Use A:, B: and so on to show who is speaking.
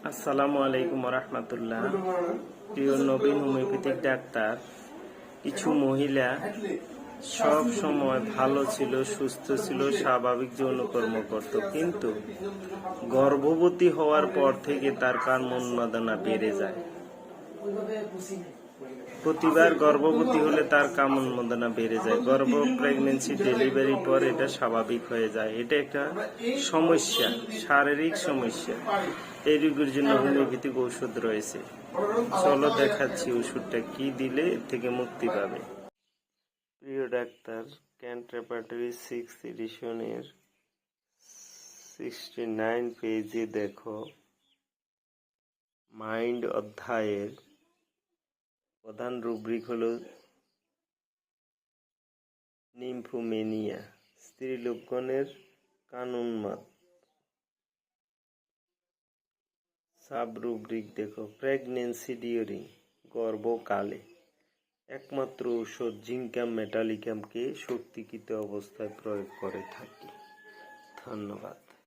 A: আসসালামু আলাইকুম রহমতুল্লাহ। প্রিয় নবীন হোমিওপ্যাথিক ডাক্তার, কিছু মহিলা সব সময় ভালো ছিল, সুস্থ ছিল, স্বাভাবিক যৌনকর্ম করত, কিন্তু গর্ভবতী হওয়ার পর থেকে তার কাম উন্মাদনা বেড়ে যায়। প্রতিবার গর্ভবতী হলে তার কাম উন্মাদনা বেড়ে যায়। প্রেগনেন্সি ডেলিভারির পর এটা স্বাভাবিক হয়ে যায়। এটা একটা সমস্যা, শারীরিক সমস্যা। এই রোগের জন্য হোমিওপ্যাথিক ঔষধ রয়েছে। চলো দেখাচ্ছি ওষুধটা কি দিলে এর থেকে মুক্তি পাবে। প্রিয় ডাক্তার, ক্যান্টারবারি 6th এডিশনের 69 পেজে দেখো, মাইন্ড অধ্যায়ের প্রধান রুব্রিক হলো নিম্ফোমেনিয়া, স্ত্রীলোকগণের কানুন্মাদ। সাব রুব্রিক দেখো, প্রেগনেন্সি ডিউরিং, গর্ভকালে। একমাত্র ঔষধ জিঙ্কাম মেটালিকামকে শক্তিকৃত অবস্থায় প্রয়োগ করে থাকি। ধন্যবাদ।